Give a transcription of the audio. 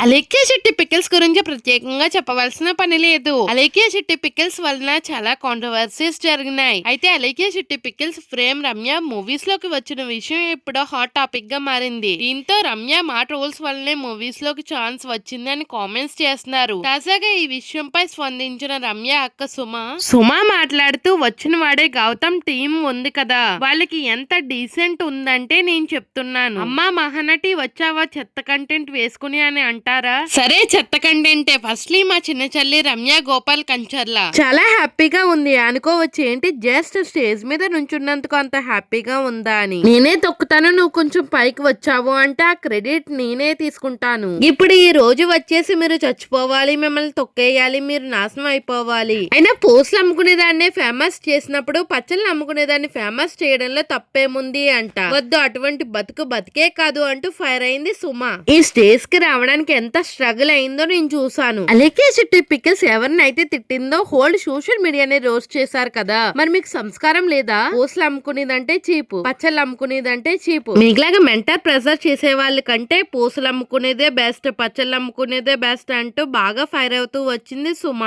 Alekhya Shetty pickles గురించి ప్రత్యేకంగా చెప్పవలసిన పని లేదు. అలేఖ్య శెట్టి పికిల్స్ వలన చాలా కాంట్రవర్సీస్ జరిగినాయి. అయితే Alekhya Shetty pickles frame Ramya movies లోకి వచ్చిన విషయం ఇప్పుడు హాట్ టాపిక్ గా మారింది. దీంతో రమ్య మా ట్రోల్స్ వల్లనే మూవీస్ లోకి ఛాన్స్ వచ్చింది అని కామెంట్స్ చేస్తున్నారు. తాజాగా ఈ విషయంపై స్పందించిన రమ్య అక్క సుమ మాట్లాడుతూ వచ్చిన వాడే గౌతమ్ టీం ఉంది కదా, వాళ్ళకి ఎంత డీసెంట్ ఉందంటే నేను చెప్తున్నాను. అమ్మా మహానటి వచ్చావా చెత్త కంటెంట్ వేసుకుని అని అంటారా? సరే చెత్త కంటెంటే. ఫస్ట్లీ మా చిన్న చెల్లి రమ్య గోపాల్ కంచర్ల చాలా హ్యాపీగా ఉంది అనుకోవచ్చు. ఏంటి జస్ట్ స్టేజ్ మీద నుంచున్నందుకు అంత హ్యాపీగా ఉందా అని. నేనే తొక్కుతాను, నువ్వు కొంచెం పైకి వచ్చావు అంటే ఆ క్రెడిట్ నేనే తీసుకుంటాను. ఇప్పుడు ఈ రోజు వచ్చేసి మీరు చచ్చిపోవాలి, మిమ్మల్ని తొక్కేయాలి, మీరు నాశనం అయిపోవాలి. అయినా పోస్టులు అమ్ముకునేదాన్నే ఫేమస్ చేసినప్పుడు పచ్చళ్ళు అమ్ముకునేదాన్ని ఫేమస్ చేయడంలో తప్పేముంది అంట. వద్దు, అటువంటి బతుకు బతికే కాదు అంటూ ఫైర్ అయింది సుమ. ఈ స్టేజ్ కి రావడానికి ఎంత స్ట్రగుల్ అయిందో నేను చూసాను. అలేఖ్య శెట్టి పికిల్స్ ఎవరినైతే తిట్టిందో హోల్డ్ సోషల్ మీడియాని రోస్ట్ చేశారు కదా, మరి మీకు సంస్కారం లేదా? పోస్టులు అమ్ముకునేదంటే చీపు, పచ్చళ్ళు అమ్ముకునేదంటే చీపు. మీకులాగా మెంటల్ ప్రెజర్ చేసే వాళ్ళ కంటే పోస్టులు అమ్ముకునేదే బెస్ట్, పచ్చళ్ళు అమ్ముకునేదే బెస్ట్ అంటూ బాగా ఫైర్ అవుతూ వచ్చింది సుమ.